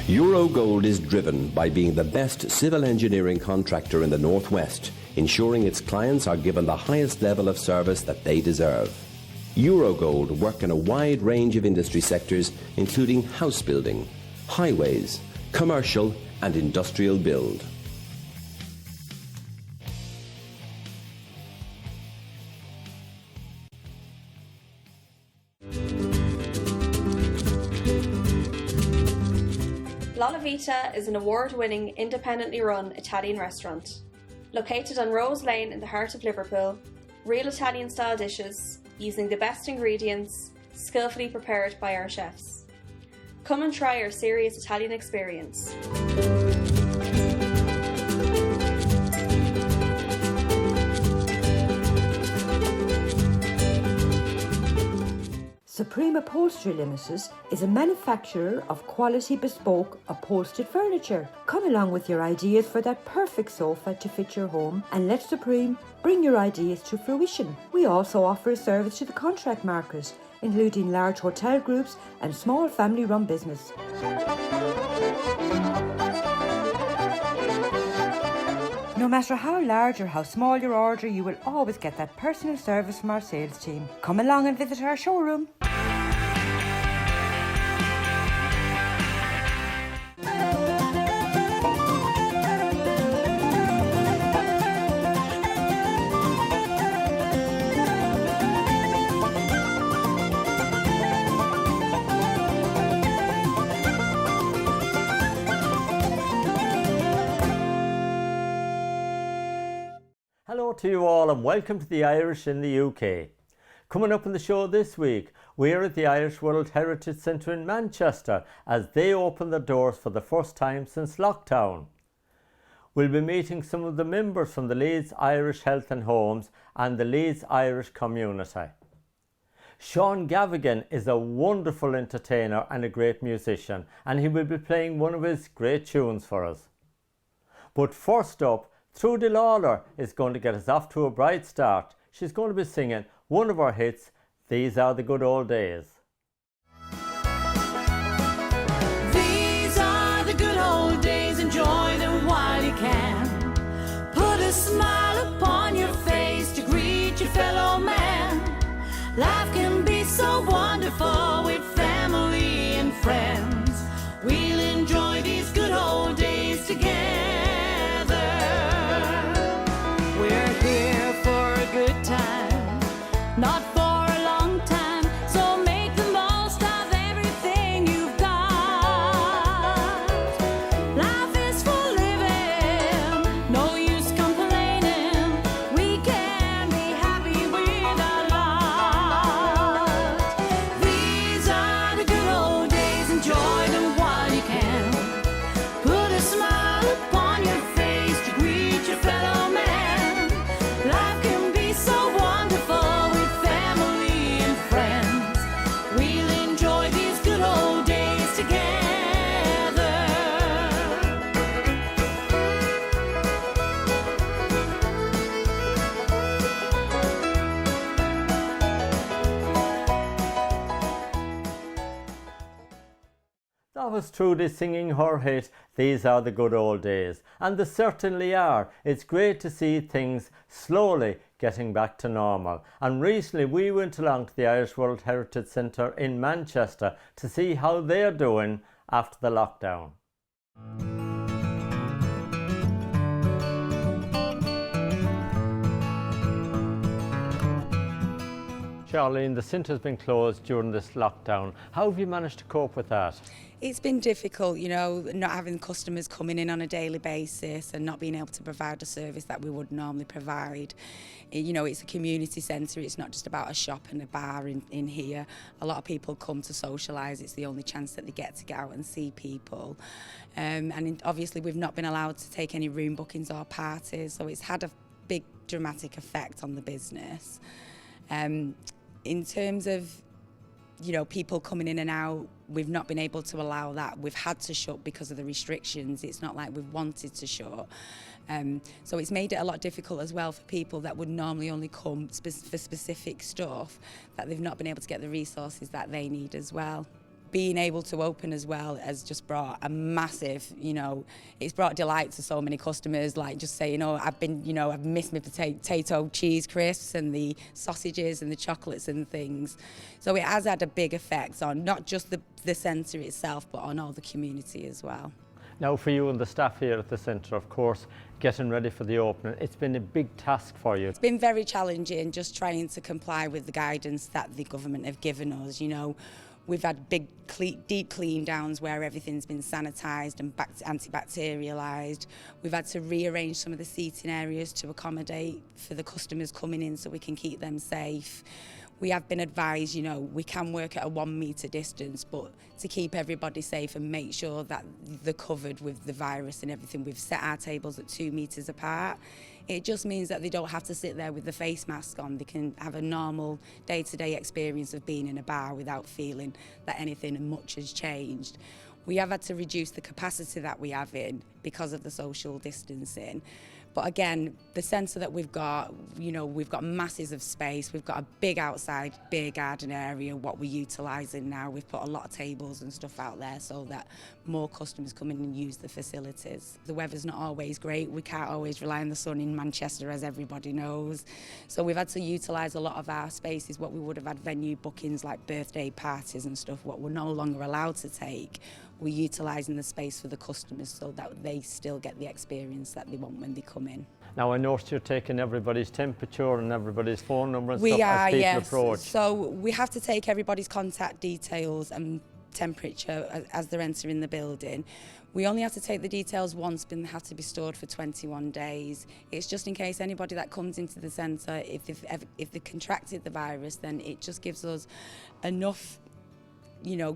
Eurogold is driven by being the best civil engineering contractor in the Northwest, ensuring its clients are given the highest level of service that they deserve. Eurogold work in a wide range of industry sectors, including house building, highways, commercial and industrial build. La Vita is an award-winning, independently run Italian restaurant. Located on Rose Lane in the heart of Liverpool, real Italian-style dishes, using the best ingredients, skillfully prepared by our chefs. Come and try our serious Italian experience. Supreme Upholstery Limited is a manufacturer of quality bespoke upholstered furniture. Come along with your ideas for that perfect sofa to fit your home and let Supreme bring your ideas to fruition. We also offer a service to the contract market, including large hotel groups and small family-run business. No matter how large or how small your order, you will always get that personal service from our sales team. Come along and visit our showroom. Hello to you all and welcome to the Irish in the UK. Coming up on the show this week, we're at the Irish World Heritage Centre in Manchester as they open their doors for the first time since lockdown. We'll be meeting some of the members from the Leeds Irish Health and Homes and the Leeds Irish Community. Sean Gavigan is a wonderful entertainer and a great musician, and he will be playing one of his great tunes for us. But first up, Trudi Lalor is going to get us off to a bright start. She's going to be singing one of our hits, These Are the Good Old Days. These are the good old days, enjoy them while you can. Put a smile upon your face to greet your fellow man. Life can be so wonderful with family and friends. We'll enjoy these good old days together. Not for a long time, so make the most of everything you've got. Life is for living, no use complaining. We can be happy with our lot. These are the good old days, enjoy them while you can. Put a smile upon your face to greet your fellow man. Life can be so wonderful. That was Trudi singing her hit, These Are the Good Old Days. And they certainly are. It's great to see things slowly getting back to normal. And recently we went along to the Irish World Heritage Centre in Manchester to see how they're doing after the lockdown. Charlene, the centre's been closed during this lockdown. How have you managed to cope with that? It's been difficult, you know, not having customers coming in on a daily basis and not being able to provide a service that we would normally provide. You know, it's a community centre, it's not just about a shop and a bar in here. A lot of people come to socialise, it's the only chance that they get to get out and see people. Obviously we've not been allowed to take any room bookings or parties, so it's had a big dramatic effect on the business. In terms of, you know, people coming in and out, we've not been able to allow that. We've had to shut because of the restrictions. It's not like we've wanted to shut. So it's made it a lot difficult as well for people that would normally only come for specific stuff, that they've not been able to get the resources that they need as well. being able to open as well has just brought a massive, it's brought delight to so many customers. Like just say, I've missed my potato cheese crisps and the sausages and the chocolates and things. So it has had a big effect on not just the centre itself, but on all the community as well. Now for you and the staff here at the centre, of course, getting ready for the opening, it's been a big task for you. It's been very challenging just trying to comply with the guidance that the government have given us. We've had big, deep clean downs where everything's been sanitised and antibacterialised. We've had to rearrange some of the seating areas to accommodate for the customers coming in so we can keep them safe. We have been advised, we can work at a 1 metre distance, but to keep everybody safe and make sure that they're covered with the virus and everything, we've set our tables at 2 metres apart. It just means that they don't have to sit there with the face mask on. They can have a normal day-to-day experience of being in a bar without feeling that anything much has changed. We have had to reduce the capacity that we have in because of the social distancing. But again, the centre that we've got, we've got masses of space. We've got a big outside, big garden area, what we're utilising now. We've put a lot of tables and stuff out there so that more customers come in and use the facilities. The weather's not always great. We can't always rely on the sun in Manchester, as everybody knows. So we've had to utilise a lot of our spaces, what we would have had venue bookings like birthday parties and stuff, what we're no longer allowed to take. We're utilising the space for the customers so that they still get the experience that they want when they come in. Now I noticed you're taking everybody's temperature and everybody's phone number and We stuff are, as people yes. approach. So we have to take everybody's contact details and temperature as they're entering the building. We only have to take the details once, but they have to be stored for 21 days. It's just in case anybody that comes into the centre, if they've contracted the virus, then it just gives us enough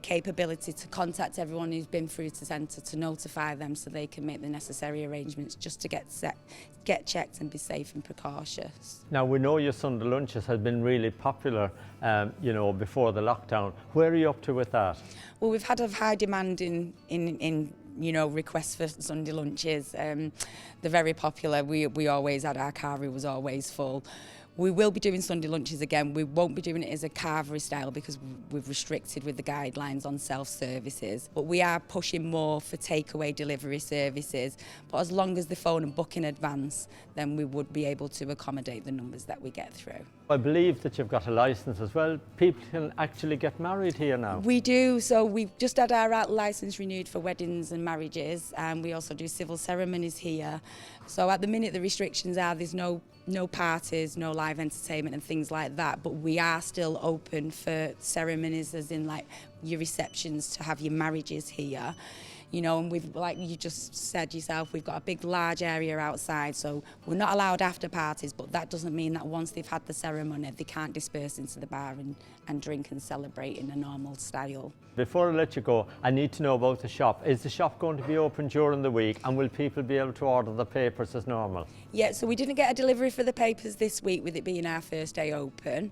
capability to contact everyone who's been through to centre to notify them so they can make the necessary arrangements just to get checked and be safe and precautious. Now we know your Sunday lunches has been really popular, before the lockdown. Where are you up to with that? Well, we've had a high demand in requests for Sunday lunches. They're very popular. We always had our carvery was always full. We will be doing Sunday lunches again. We won't be doing it as a carvery style because we've restricted with the guidelines on self-services. But we are pushing more for takeaway delivery services. But as long as they phone and book in advance, then we would be able to accommodate the numbers that we get through. I believe that you've got a licence as well. People can actually get married here now. We do. So we've just had our licence renewed for weddings and marriages, and we also do civil ceremonies here. So at the minute the restrictions are there's no parties, no live entertainment and things like that, but we are still open for ceremonies, as in like your receptions, to have your marriages here. And we've, like you just said yourself, we've got a big, large area outside, so we're not allowed after parties, but that doesn't mean that once they've had the ceremony, they can't disperse into the bar and drink and celebrate in a normal style. Before I let you go, I need to know about the shop. Is the shop going to be open during the week, and will people be able to order the papers as normal? Yeah, so we didn't get a delivery for the papers this week with it being our first day open.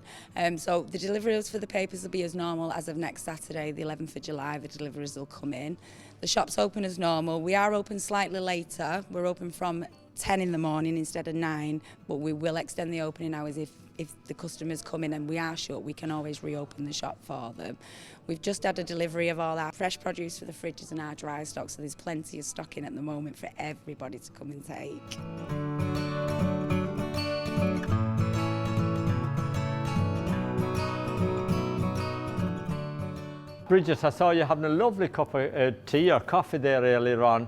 So the deliveries for the papers will be as normal as of next Saturday, the 11th of July, the deliveries will come in. The shop's open as normal. We are open slightly later. We're open from 10 in the morning instead of 9, but we will extend the opening hours if the customers come in and we are shut, we can always reopen the shop for them. We've just had a delivery of all our fresh produce for the fridges and our dry stock, so there's plenty of stock in at the moment for everybody to come and take. Bridget, I saw you having a lovely cup of tea or coffee there earlier on.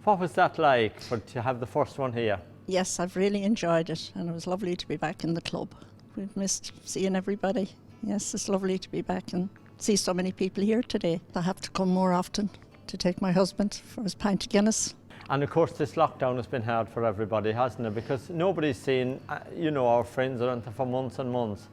What was that like to have the first one here? Yes, I've really enjoyed it, and it was lovely to be back in the club. We've missed seeing everybody. Yes, it's lovely to be back and see so many people here today. I have to come more often to take my husband for his pint of Guinness. And of course this lockdown has been hard for everybody, hasn't it? Because nobody's seen, our friends around for months and months.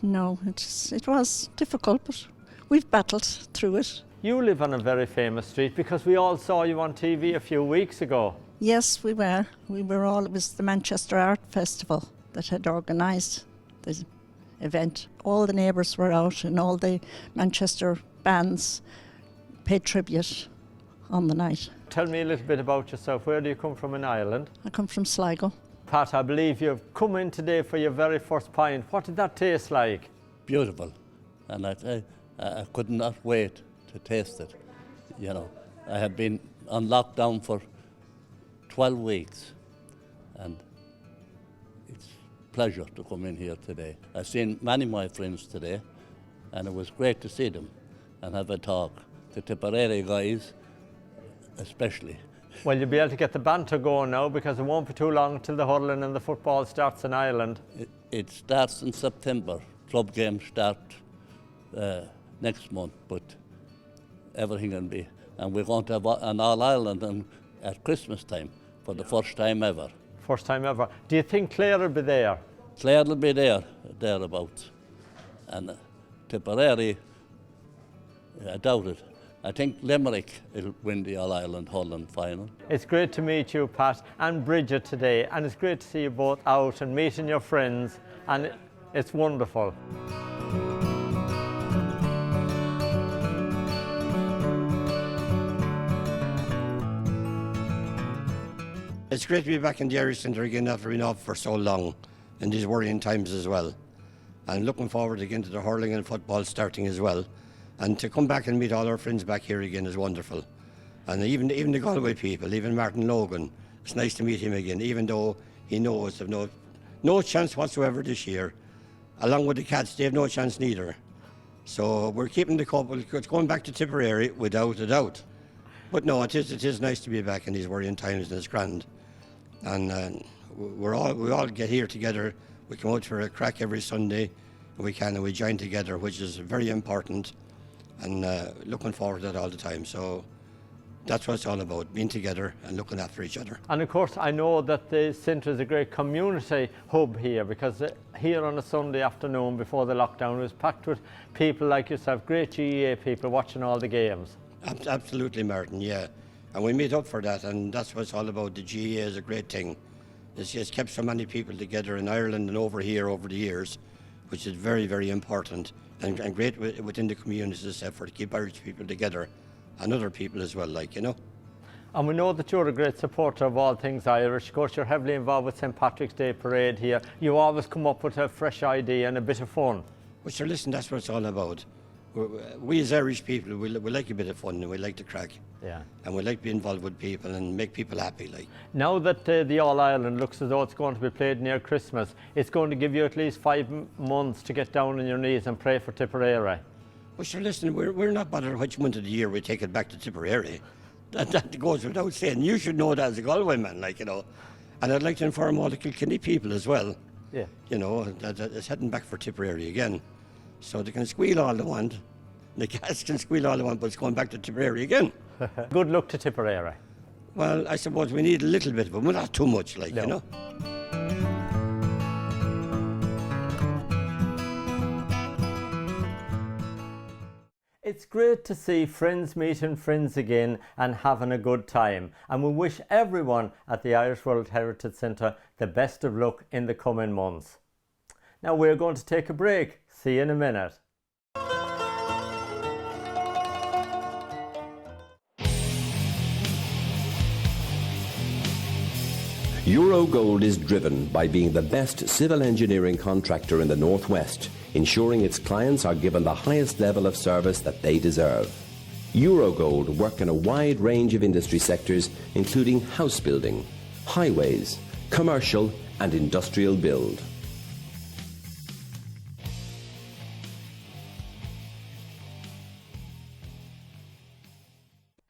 No, it was difficult, but we've battled through it. You live on a very famous street because we all saw you on TV a few weeks ago. Yes, we were. It was the Manchester Art Festival that had organised the event. All the neighbours were out and all the Manchester bands paid tribute on the night. Tell me a little bit about yourself. Where do you come from in Ireland? I come from Sligo. Pat, I believe you've come in today for your very first pint. What did that taste like? Beautiful, and I could not wait to taste it. You know, I had been on lockdown for 12 weeks, and it's a pleasure to come in here today. I've seen many of my friends today, and it was great to see them and have a talk. The Tipperary guys especially. Well, you'll be able to get the banter going now, because it won't be too long till the hurling and the football starts in Ireland. It starts in September. Club games start next month, but everything can be. And we're going to have an All-Ireland at Christmas time for the first time ever. First time ever. Do you think Clare will be there? Clare will be there, thereabouts. And Tipperary, I doubt it. I think Limerick will win the All-Ireland hurling final. It's great to meet you, Pat, and Bridget today, and it's great to see you both out and meeting your friends, and it's wonderful. It's great to be back in the Irish Centre again after being off for so long in these worrying times as well. And looking forward again to the hurling and football starting as well. And to come back and meet all our friends back here again is wonderful. And even the Galway people, even Martin Logan, it's nice to meet him again, even though he knows they've no chance whatsoever this year. Along with the Cats, they have no chance neither. So we're keeping the couple, it's going back to Tipperary without a doubt. But no, it is nice to be back in these worrying times, and it's grand. And we all get here together. We come out for a crack every Sunday, and we join together, which is very important. And looking forward to that all the time. So that's what it's all about, being together and looking after each other. And of course, I know that the centre is a great community hub here, because here on a Sunday afternoon before the lockdown, it was packed with people like yourself, great GEA people watching all the games. Absolutely, Martin, yeah. And we meet up for that, and that's what it's all about. The GEA is a great thing. It's kept so many people together in Ireland and over here over the years, which is very, very important. And great within the community's effort to keep Irish people together, and other people as well, like, you know. And we know that you're a great supporter of all things Irish. Of course, you're heavily involved with St. Patrick's Day Parade here. You always come up with a fresh idea and a bit of fun. Well, sure, listen, that's what it's all about. We as Irish people, we like a bit of fun, and we like to crack. Yeah. And we like to be involved with people and make people happy, like. Now that the All-Ireland looks as though it's going to be played near Christmas, it's going to give you at least 5 months to get down on your knees and pray for Tipperary. Well, sure, listen, we're not bothered which month of the year we take it back to Tipperary. That goes without saying. You should know that as a Galway man, like, you know. And I'd like to inform all the Kilkenny people as well. Yeah. You know, that it's heading back for Tipperary again. So they can squeal all they want. The Cats can squeal all they want, but it's going back to Tipperary again. Good luck to Tipperary. Well, I suppose we need a little bit of it, but not too much, like, you know. It's great to see friends meeting friends again and having a good time. And we wish everyone at the Irish World Heritage Centre the best of luck in the coming months. Now we're going to take a break. See you in a minute. Eurogold is driven by being the best civil engineering contractor in the Northwest, ensuring its clients are given the highest level of service that they deserve. Eurogold work in a wide range of industry sectors, including house building, highways, commercial and industrial build.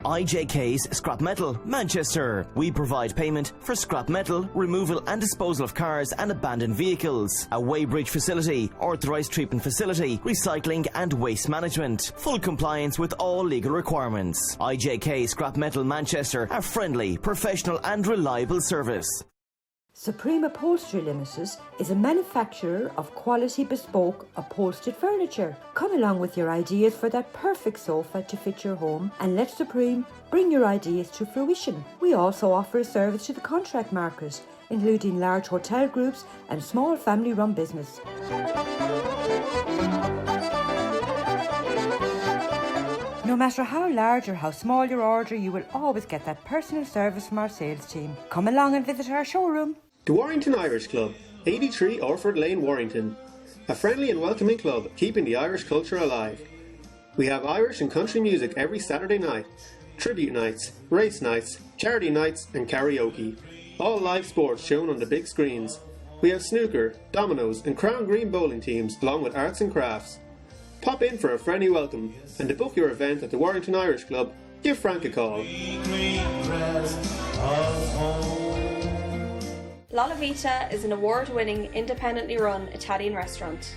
IJK's Scrap Metal, Manchester. We provide payment for scrap metal, removal and disposal of cars and abandoned vehicles. A weighbridge facility, authorised treatment facility, recycling and waste management. Full compliance with all legal requirements. IJK Scrap Metal Manchester, a friendly, professional and reliable service. Supreme Upholstery Limited is a manufacturer of quality bespoke upholstered furniture. Come along with your ideas for that perfect sofa to fit your home and let Supreme bring your ideas to fruition. We also offer a service to the contract market, including large hotel groups and small family-run business. No matter how large or how small your order, you will always get that personal service from our sales team. Come along and visit our showroom. The Warrington Irish Club, 83 Orford Lane, Warrington. A friendly and welcoming club keeping the Irish culture alive. We have Irish and country music every Saturday night, tribute nights, race nights, charity nights and karaoke. All live sports shown on the big screens. We have snooker, dominoes and Crown Green bowling teams along with arts and crafts. Pop in for a friendly welcome and to book your event at the Warrington Irish Club, give Frank a call. La Vita is an award-winning, independently run Italian restaurant.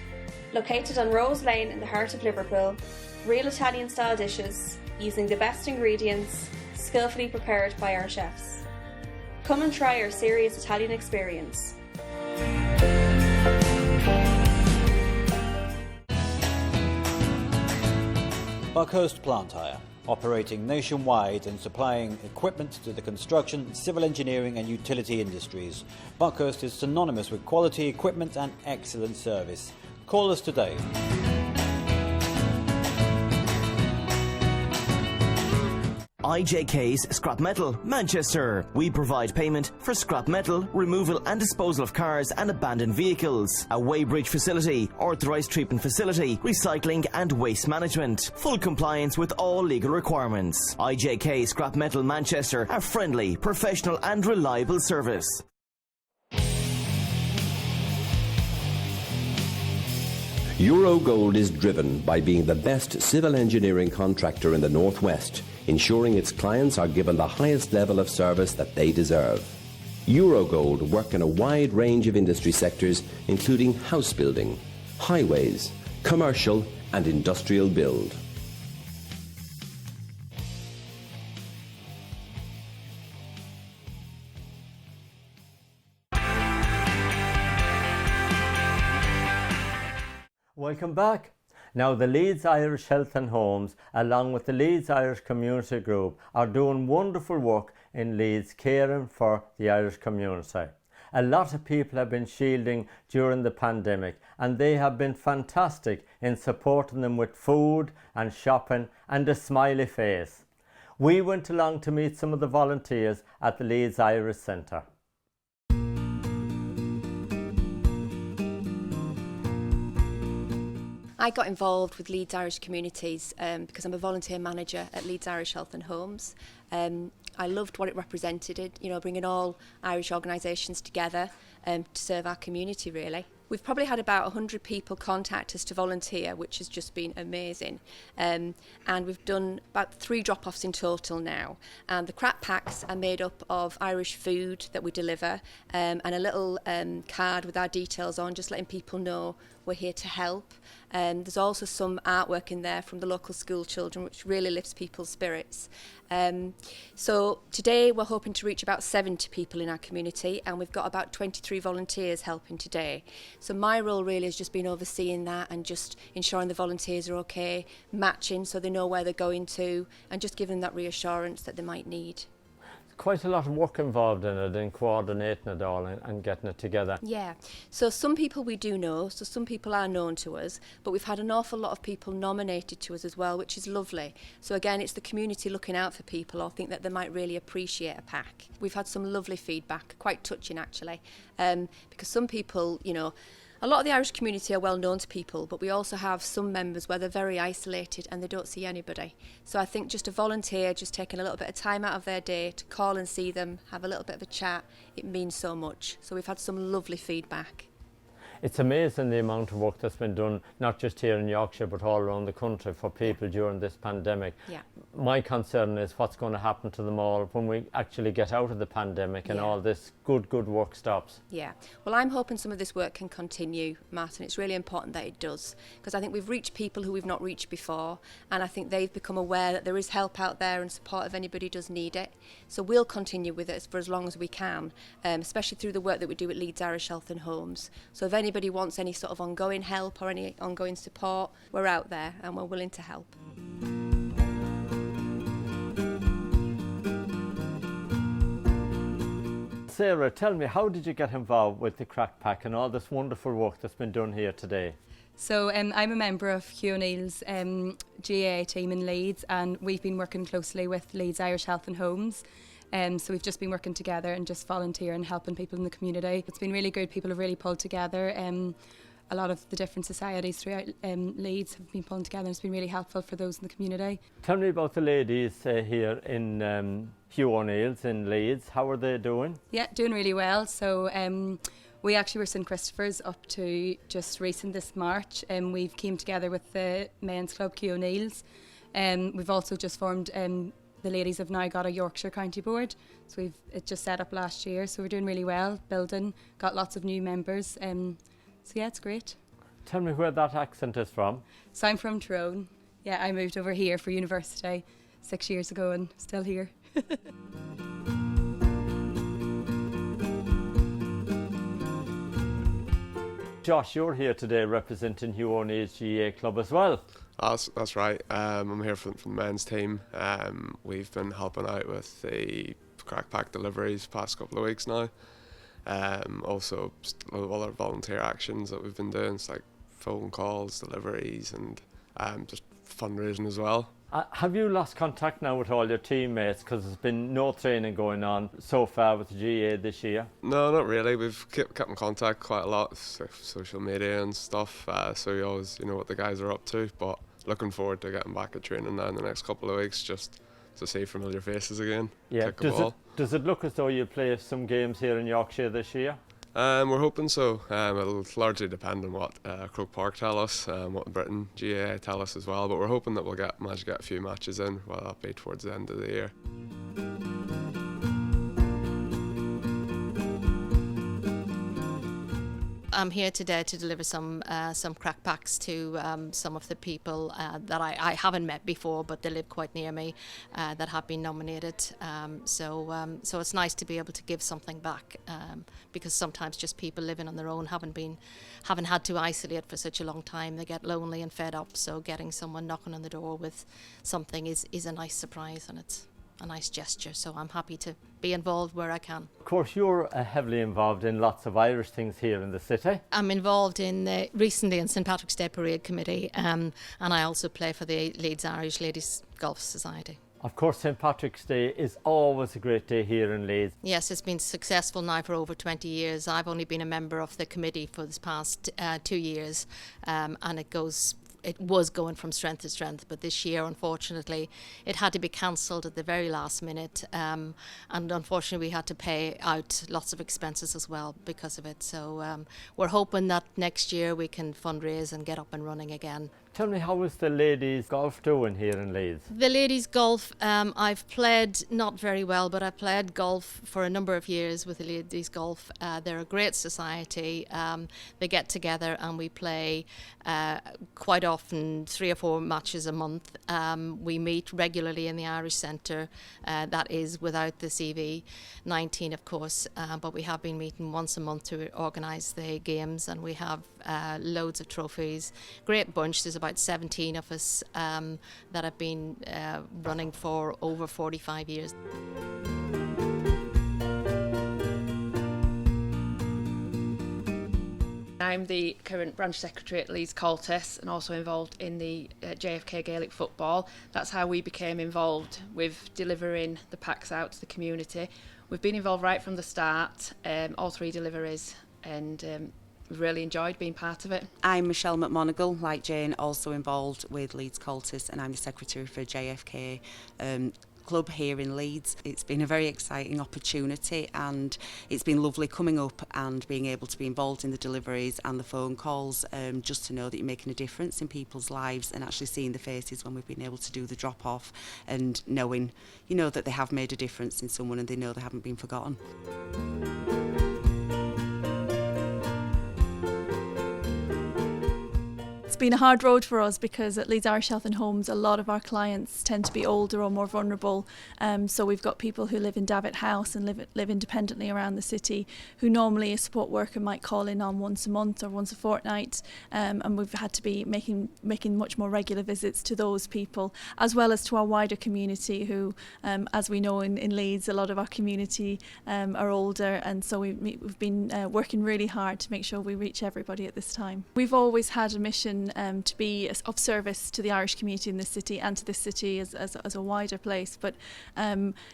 Located on Rose Lane in the heart of Liverpool, real Italian-style dishes using the best ingredients, skillfully prepared by our chefs. Come and try our serious Italian experience. Buckhurst Plant Hire, operating nationwide and supplying equipment to the construction, civil engineering and utility industries. Buckhurst is synonymous with quality equipment and excellent service. Call us today. IJK's Scrap Metal, Manchester. We provide payment for scrap metal, removal and disposal of cars and abandoned vehicles. A weighbridge facility, authorised treatment facility, recycling and waste management. Full compliance with all legal requirements. IJK Scrap Metal Manchester, a friendly, professional and reliable service. Eurogold is driven by being the best civil engineering contractor in the Northwest, ensuring its clients are given the highest level of service that they deserve. Eurogold work in a wide range of industry sectors, including house building, highways, commercial and industrial build. Welcome back. Now the Leeds Irish Health and Homes along with the Leeds Irish Community Group are doing wonderful work in Leeds caring for the Irish community. A lot of people have been shielding during the pandemic and they have been fantastic in supporting them with food and shopping and a smiley face. We went along to meet some of the volunteers at the Leeds Irish Centre. I got involved with Leeds Irish Communities because I'm a volunteer manager at Leeds Irish Health and Homes. I loved what it represented, bringing all Irish organisations together to serve our community, really. We've probably had about 100 people contact us to volunteer, which has just been amazing. And we've done about 3 drop-offs in total now. And the crap packs are made up of Irish food that we deliver and a little card with our details on, just letting people know we're here to help. There's also some artwork in there from the local school children, which really lifts people's spirits. So today we're hoping to reach about 70 people in our community, and we've got about 23 volunteers helping today. So my role really has just been overseeing that and just ensuring the volunteers are okay, matching so they know where they're going to, and just giving them that reassurance that they might need. Quite a lot of work involved in it, in coordinating it all and getting it together. Yeah, so some people we do know, so some people are known to us, but we've had an awful lot of people nominated to us as well, which is lovely. So again, it's the community looking out for people or think that they might really appreciate a pack. We've had some lovely feedback, quite touching actually, because some people, a lot of the Irish community are well known to people, but we also have some members where they're very isolated and they don't see anybody. So I think just a volunteer, just taking a little bit of time out of their day to call and see them, have a little bit of a chat, it means so much. So we've had some lovely feedback. It's amazing the amount of work that's been done, not just here in Yorkshire, but all around the country for people during this pandemic. Yeah. My concern is what's going to happen to them all when we actually get out of the pandemic and all this good work stops. Yeah, well, I'm hoping some of this work can continue, Martin. It's really important that it does, because I think we've reached people who we've not reached before, and I think they've become aware that there is help out there and support if anybody does need it. So we'll continue with it for as long as we can, especially through the work that we do at Leeds Irish Health and Homes. So if anybody wants any sort of ongoing help or any ongoing support, we're out there and we're willing to help. Sarah, tell me, how did you get involved with the Crack Pack and all this wonderful work that's been done here today? So I'm a member of Hugh O'Neill's GA team in Leeds, and we've been working closely with Leeds Irish Health and Homes. So we've just been working together and just volunteering and helping people in the community. It's been really good. People have really pulled together. a lot of the different societies throughout Leeds have been pulling together, and it's been really helpful for those in the community. Tell me about the ladies here in Hugh O'Neill's in Leeds. How are they doing? Yeah, doing really well. So we actually were St Christopher's up to just recent this March, and we've came together with the men's club Hugh O'Neill's. We've also just formed, the ladies have now got a Yorkshire County Board, so it just set up last year, so we're doing really well, building, got lots of new members, so yeah, it's great. Tell me where that accent is from. So I'm from Tyrone. Yeah, I moved over here for university 6 years ago and still here. Josh, you're here today representing Hugh O'Neill's GA club as well. That's right. I'm here from the men's team. We've been helping out with the crack pack deliveries past couple of weeks now. Also, all our volunteer actions that we've been doing, it's like phone calls, deliveries, and just fundraising as well. Have you lost contact now with all your teammates because there's been no training going on so far with the GA this year? No, not really. We've kept in contact quite a lot, social media and stuff, so we always know what the guys are up to, but looking forward to getting back at training now in the next couple of weeks, just to see familiar faces again. Yeah, does it look as though you'll play some games here in Yorkshire this year? We're hoping so. It'll largely depend on what Croke Park tell us, what Britain GAA tell us as well, but we're hoping that we'll manage to get a few matches in, well, that'll be towards the end of the year. I'm here today to deliver some crack packs to some of the people that I haven't met before, but they live quite near me, that have been nominated. So it's nice to be able to give something back, because sometimes just people living on their own haven't had to isolate for such a long time. They get lonely and fed up. So getting someone knocking on the door with something is a nice surprise, and it's a nice gesture, so I'm happy to be involved where I can. Of course, you're heavily involved in lots of Irish things here in the city. I'm involved in recently in St Patrick's Day Parade Committee, and I also play for the Leeds Irish Ladies Golf Society. Of course, St Patrick's Day is always a great day here in Leeds. Yes, it's been successful now for over 20 years. I've only been a member of the committee for this past 2 years, and it was going from strength to strength, but this year, unfortunately, it had to be cancelled at the very last minute, and unfortunately we had to pay out lots of expenses as well because of it. So we're hoping that next year we can fundraise and get up and running again. Tell me, how is the ladies' golf doing here in Leeds? The ladies' golf, I've played not very well, but I played golf for a number of years with the ladies' golf. They're a great society. They get together and we play quite often 3 or 4 matches a month. We meet regularly in the Irish Centre. That is without the CV19, of course, but we have been meeting once a month to organise the games, and we have loads of trophies. Great bunch. There's about 17 of us that have been running for over 45 years. I'm the current branch secretary at Leeds Cultus and also involved in the JFK Gaelic football. That's how we became involved with delivering the packs out to the community. We've been involved right from the start, all 3 deliveries, and really enjoyed being part of it. I'm Michelle McMonigal, like Jane, also involved with Leeds Cultus, and I'm the secretary for JFK club here in Leeds. It's been a very exciting opportunity, and it's been lovely coming up and being able to be involved in the deliveries and the phone calls, just to know that you're making a difference in people's lives, and actually seeing the faces when we've been able to do the drop off, and knowing, that they have made a difference in someone and they know they haven't been forgotten. It's been a hard road for us because at Leeds Irish Health and Homes a lot of our clients tend to be older or more vulnerable, so we've got people who live in Davitt House and live independently around the city, who normally a support worker might call in on once a month or once a fortnight, and we've had to be making much more regular visits to those people, as well as to our wider community who, as we know in Leeds, a lot of our community are older, and so we've been working really hard to make sure we reach everybody at this time. We've always had a mission ambition to be of service to the Irish community in this city and to this city as a wider place. But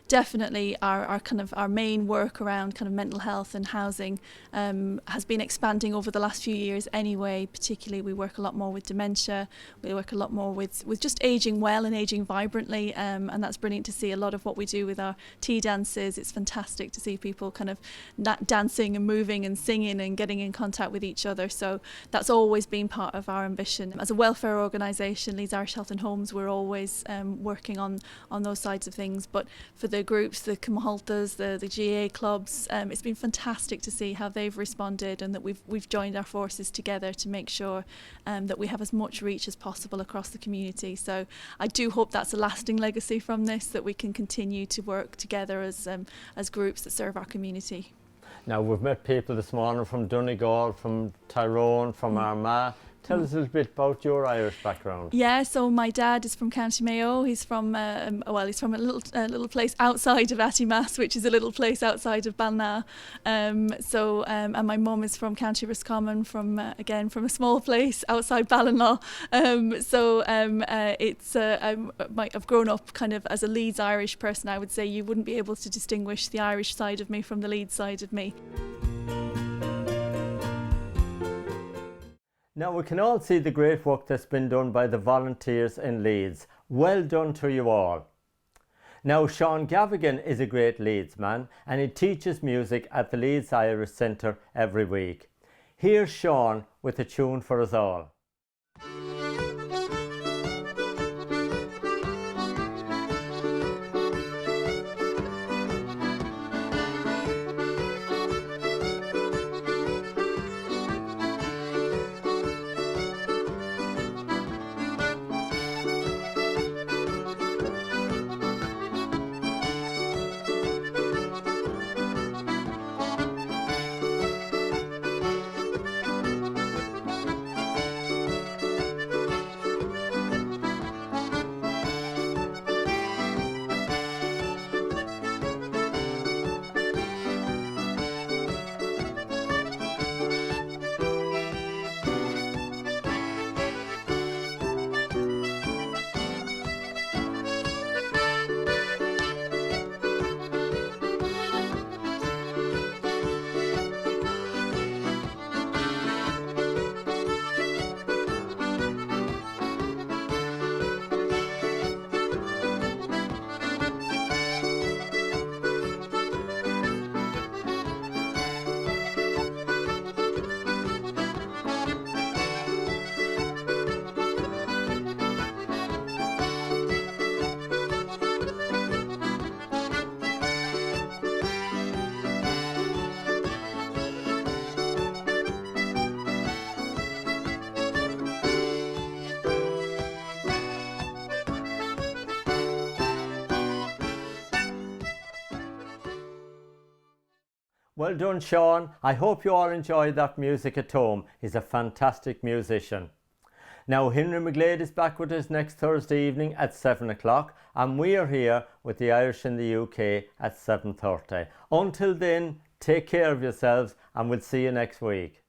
definitely our main work around kind of mental health and housing has been expanding over the last few years anyway. Particularly, we work a lot more with dementia. We work a lot more with just ageing well and ageing vibrantly, and that's brilliant to see. A lot of what we do with our tea dances, it's fantastic to see people kind of dancing and moving and singing and getting in contact with each other. So that's always been part of our ambition. As a welfare organisation, Leeds Irish Health and Homes, we're always working on those sides of things. But for the groups, the Cumhaltas, the GA clubs, it's been fantastic to see how they've responded, and that we've joined our forces together to make sure that we have as much reach as possible across the community. So I do hope that's a lasting legacy from this, that we can continue to work together as groups that serve our community. Now, we've met people this morning from Donegal, from Tyrone, from Armagh. Tell us a little bit about your Irish background. Yeah, so my dad is from County Mayo. He's from he's from a little place outside of Attimas, which is a little place outside of Balna. And my mum is from County Roscommon, from a small place outside Ballinlaw. I've grown up kind of as a Leeds Irish person. I would say you wouldn't be able to distinguish the Irish side of me from the Leeds side of me. Now, we can all see the great work that's been done by the volunteers in Leeds. Well done to you all. Now, Sean Gavigan is a great Leeds man, and he teaches music at the Leeds Irish Centre every week. Here's Sean with a tune for us all. Well done, Sean. I hope you all enjoyed that music at home. He's a fantastic musician. Now, Henry McGlade is back with us next Thursday evening at 7 o'clock, and we are here with the Irish in the UK at 7:30. Until then, take care of yourselves, and we'll see you next week.